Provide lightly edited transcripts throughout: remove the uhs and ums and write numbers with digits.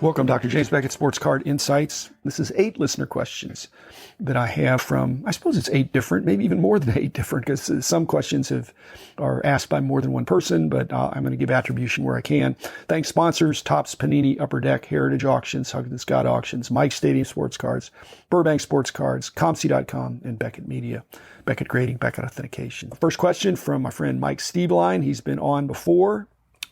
Welcome, Dr. James Beckett, Sports Card Insights. This is 8 listener questions that I have from, I suppose it's 8 different, maybe even more than 8 different, because some questions are asked by more than one person, but I'm going to give attribution where I can. Thanks sponsors, Topps, Panini, Upper Deck, Heritage Auctions, Huggins Scott Auctions, Mike Stadium Sports Cards, Burbank Sports Cards, ComC.com, and Beckett Media, Beckett Grading, Beckett Authentication. First question from my friend Mike Steveline. He's been on before.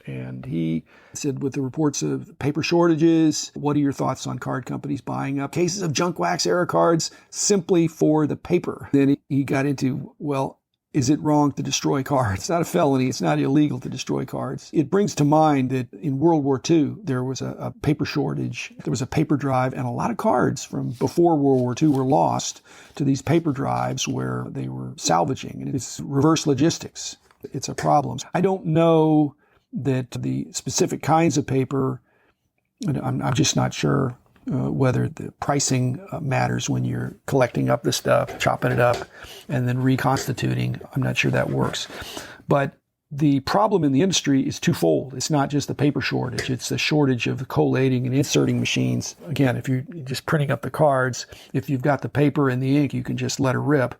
And he said, with the reports of paper shortages, what are your thoughts on card companies buying up cases of junk wax era cards simply for the paper? Then he got into, well, is it wrong to destroy cards? It's not a felony. It's not illegal to destroy cards. It brings to mind that in World War II, there was a paper shortage. There was a paper drive, and a lot of cards from before World War II were lost to these paper drives where they were salvaging. And it's reverse logistics. It's a problem. I don't know that the specific kinds of paper, I'm just not sure whether the pricing matters when you're collecting up the stuff, chopping it up, and then reconstituting. I'm not sure that works. But the problem in the industry is twofold. It's not just the paper shortage. It's the shortage of the collating and inserting machines. Again, if you're just printing up the cards, if you've got the paper and the ink, you can just let it rip.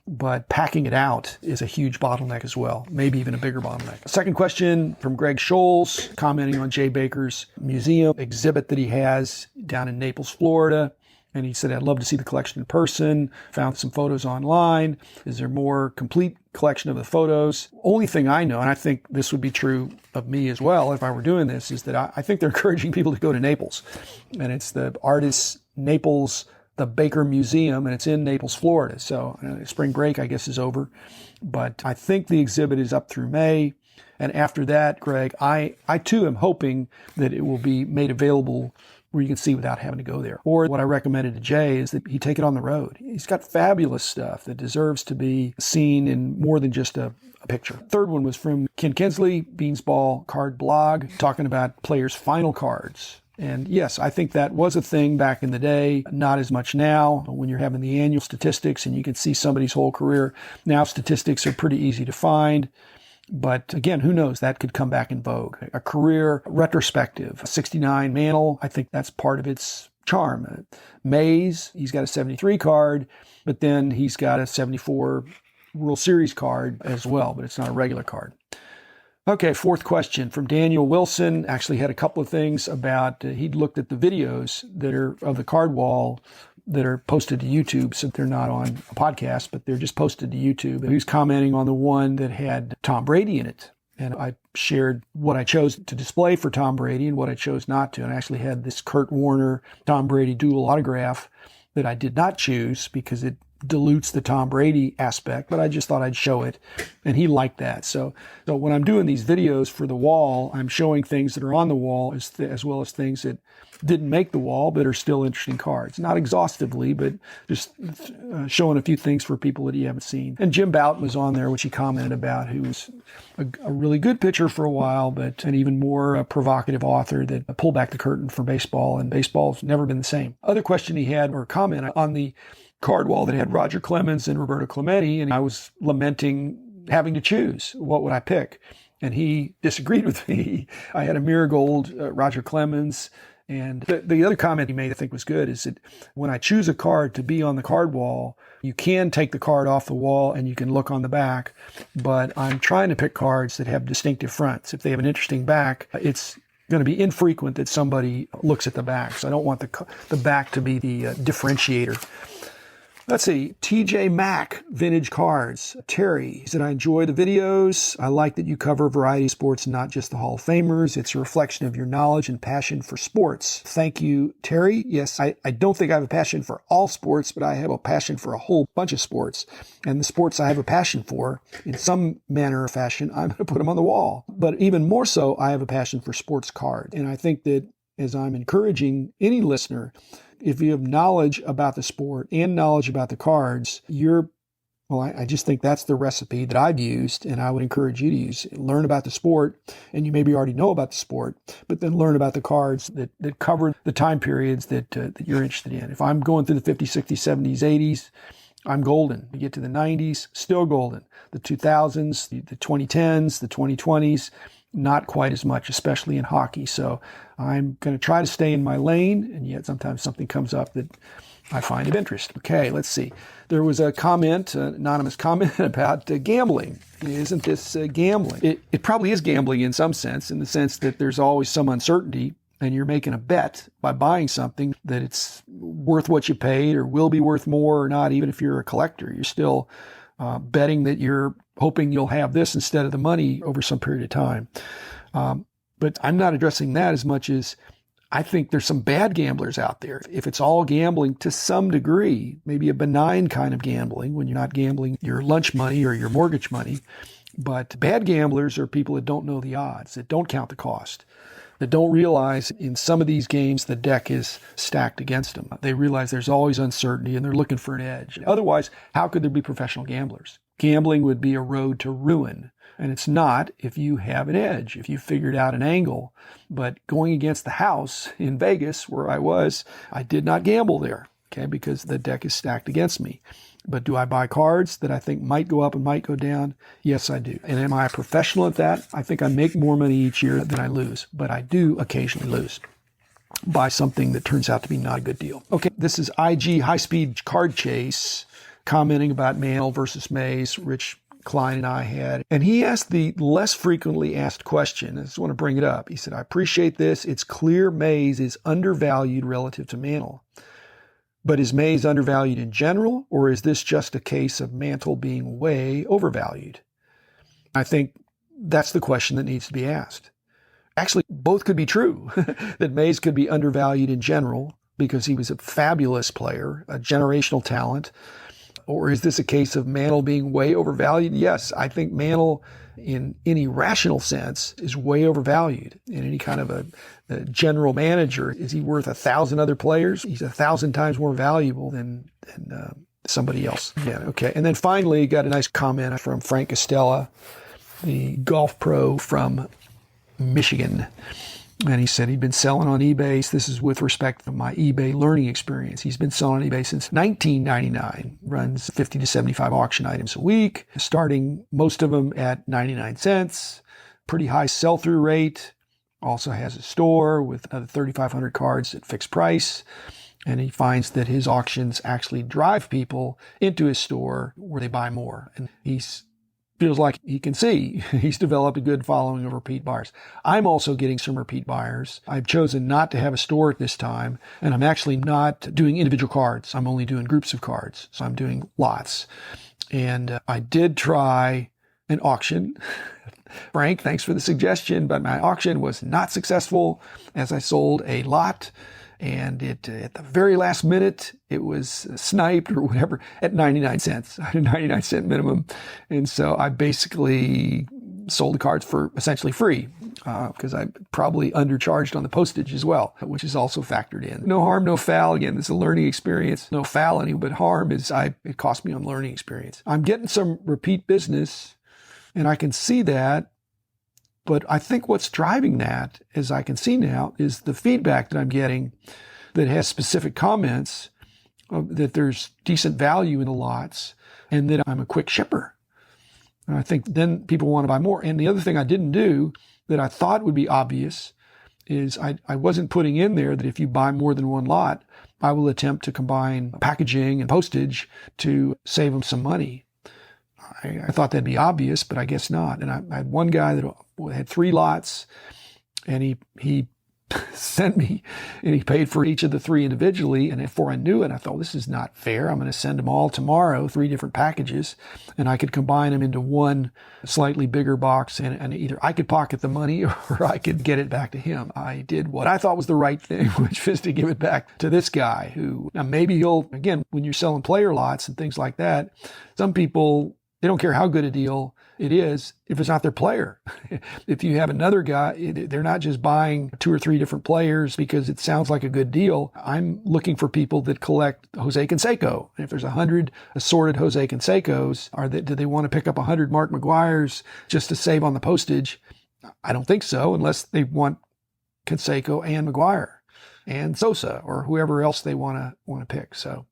But packing it out is a huge bottleneck as well, maybe even a bigger bottleneck. Second question from Greg Scholes, commenting on Jay Baker's museum exhibit that he has down in Naples, Florida. And he said, I'd love to see the collection in person. Found some photos online. Is there more complete collection of the photos? Only thing I know, and I think this would be true of me as well if I were doing this, is that I think they're encouraging people to go to Naples. And it's the Artists Naples, the Baker Museum, and it's in Naples, Florida. So spring break, I guess, is over. But I think the exhibit is up through May. And after that, Greg, I too am hoping that it will be made available where you can see without having to go there. Or what I recommended to Jay is that he take it on the road. He's got fabulous stuff that deserves to be seen in more than just a picture. Third one was from Ken Kinsley, Beansball Card Blog, talking about players' final cards. And yes, I think that was a thing back in the day, not as much now when you're having the annual statistics and you can see somebody's whole career. Now statistics are pretty easy to find. But again, who knows? That could come back in vogue. A career retrospective, 69 Mantle, I think that's part of its charm. Mays, he's got a 73 card, but then he's got a 74 World Series card as well, but it's not a regular card. Okay, fourth question from Daniel Wilson. Actually had a couple of things about, he'd looked at the videos that are of the card wall that are posted to YouTube. So they're not on a podcast, but they're just posted to YouTube. And he was commenting on the one that had Tom Brady in it. And I shared what I chose to display for Tom Brady and what I chose not to. And I actually had this Kurt Warner, Tom Brady dual autograph that I did not choose because it dilutes the Tom Brady aspect, but I just thought I'd show it, and he liked that. So when I'm doing these videos for the wall, I'm showing things that are on the wall as well as things that didn't make the wall but are still interesting cards. Not exhaustively, but just showing a few things for people that you haven't seen. And Jim Bouton was on there, which he commented about, who was a really good pitcher for a while, but an even more provocative author that pulled back the curtain for baseball, and baseball's never been the same. Other question he had, or comment, on the card wall that had Roger Clemens and Roberto Clemente, and I was lamenting having to choose. What would I pick? And he disagreed with me. I had a mirror gold Roger Clemens. And the other comment he made I think was good is that when I choose a card to be on the card wall, you can take the card off the wall and you can look on the back, but I'm trying to pick cards that have distinctive fronts. If they have an interesting back, it's going to be infrequent that somebody looks at the back. So I don't want the back to be the differentiator. Let's see, TJ Mack, Vintage Cards. Terry said, I enjoy the videos. I like that you cover a variety of sports, not just the Hall of Famers. It's a reflection of your knowledge and passion for sports. Thank you, Terry. Yes, I don't think I have a passion for all sports, but I have a passion for a whole bunch of sports. And the sports I have a passion for, in some manner or fashion, I'm going to put them on the wall. But even more so, I have a passion for sports cards. And I think that as I'm encouraging any listener, if you have knowledge about the sport and knowledge about the cards, I just think that's the recipe that I've used, and I would encourage you to use. Learn about the sport, and you maybe already know about the sport, but then learn about the cards that cover the time periods that you're interested in. If I'm going through the 50s, 60s, 70s, 80s, I'm golden. You get to the 90s, still golden. The 2000s, the 2010s, the 2020s, not quite as much, especially in hockey. So I'm going to try to stay in my lane, and yet sometimes something comes up that I find of interest. Okay, let's see. There was a comment, an anonymous comment about gambling. Isn't this gambling? It probably is gambling in some sense, in the sense that there's always some uncertainty, and you're making a bet by buying something that it's worth what you paid or will be worth more or not. Even if you're a collector, you're still betting that you're hoping you'll have this instead of the money over some period of time. But I'm not addressing that as much as I think there's some bad gamblers out there. If it's all gambling to some degree, maybe a benign kind of gambling when you're not gambling your lunch money or your mortgage money, but bad gamblers are people that don't know the odds, that don't count the cost, that don't realize in some of these games the deck is stacked against them. They realize there's always uncertainty and they're looking for an edge. Otherwise, how could there be professional gamblers? Gambling would be a road to ruin. And it's not if you have an edge, if you figured out an angle. But going against the house in Vegas, where I was, I did not gamble there, okay, because the deck is stacked against me. But do I buy cards that I think might go up and might go down? Yes, I do. And am I a professional at that? I think I make more money each year than I lose, but I do occasionally lose. Buy something that turns out to be not a good deal. Okay, this is IG High Speed Card Chase commenting about Mantle versus Mays, Rich Klein and I had. And he asked the less frequently asked question. I just want to bring it up. He said, I appreciate this. It's clear Mays is undervalued relative to Mantle. But is Mays undervalued in general, or is this just a case of Mantle being way overvalued? I think that's the question that needs to be asked. Actually, both could be true, that Mays could be undervalued in general because he was a fabulous player, a generational talent. Or is this a case of Mantle being way overvalued? Yes, I think Mantle, in any rational sense, is way overvalued. In any kind of a general manager, is he worth 1,000 other players? He's 1,000 times more valuable than somebody else. Yeah, okay. And then finally, got a nice comment from Frank Castella, the golf pro from Michigan. And he said he'd been selling on eBay. This is with respect to my eBay learning experience. He's been selling on eBay since 1999, runs 50 to 75 auction items a week, starting most of them at 99 cents, pretty high sell-through rate, also has a store with another 3,500 cards at fixed price. And he finds that his auctions actually drive people into his store where they buy more. And feels like he can see he's developed a good following of repeat buyers. I'm also getting some repeat buyers. I've chosen not to have a store at this time, and I'm actually not doing individual cards. I'm only doing groups of cards. So I'm doing lots. And I did try an auction. Frank, thanks for the suggestion, but my auction was not successful as I sold a lot. And at the very last minute, it was sniped or whatever at 99 cents. I had a 99 cent minimum. And so I basically sold the cards for essentially free because I probably undercharged on the postage as well, which is also factored in. No harm, no foul. Again, this is a learning experience. No foul any, but harm is it cost me on learning experience. I'm getting some repeat business, and I can see that. But I think what's driving that, as I can see now, is the feedback that I'm getting that has specific comments that there's decent value in the lots and that I'm a quick shipper. And I think then people want to buy more. And the other thing I didn't do that I thought would be obvious is I wasn't putting in there that if you buy more than one lot, I will attempt to combine packaging and postage to save them some money. I thought that'd be obvious, but I guess not. And I had one guy that had 3 lots, and he sent me, and he paid for each of the 3 individually. And before I knew it, I thought, this is not fair. I'm going to send them all tomorrow, 3 different packages, and I could combine them into one slightly bigger box, and either I could pocket the money or I could get it back to him. I did what I thought was the right thing, which was to give it back to this guy who, now maybe again, when you're selling player lots and things like that, some people, they don't care how good a deal it is if it's not their player. If you have another guy, they're not just buying 2 or 3 different players because it sounds like a good deal. I'm looking for people that collect Jose Canseco. And if there's 100 assorted Jose Cansecos, do they want to pick up 100 Mark McGuires just to save on the postage? I don't think so, unless they want Canseco and McGuire and Sosa or whoever else they want to pick. So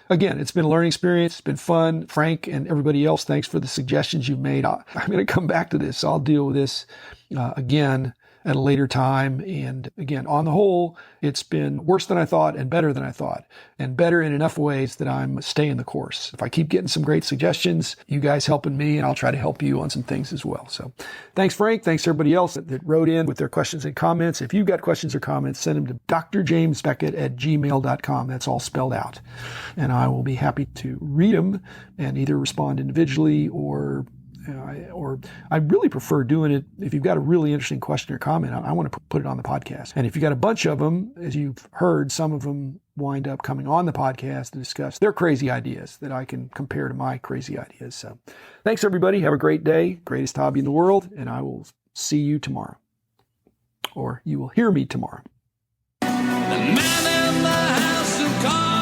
again, it's been a learning experience. It's been fun. Frank and everybody else, thanks for the suggestions you've made. I'm going to come back to this. I'll deal with this again at a later time. And again, on the whole, it's been worse than I thought and better than I thought, and better in enough ways that I'm staying the course. If I keep getting some great suggestions, you guys helping me, and I'll try to help you on some things as well. So thanks, Frank. Thanks everybody else that wrote in with their questions and comments. If you've got questions or comments, send them to drjamesbeckett@gmail.com. That's all spelled out. And I will be happy to read them and either respond individually or I really prefer doing it if you've got a really interesting question or comment. I want to put it on the podcast. And if you've got a bunch of them, as you've heard, some of them wind up coming on the podcast to discuss their crazy ideas that I can compare to my crazy ideas. So thanks, everybody. Have a great day. Greatest hobby in the world. And I will see you tomorrow. Or you will hear me tomorrow. The man in the house of cards.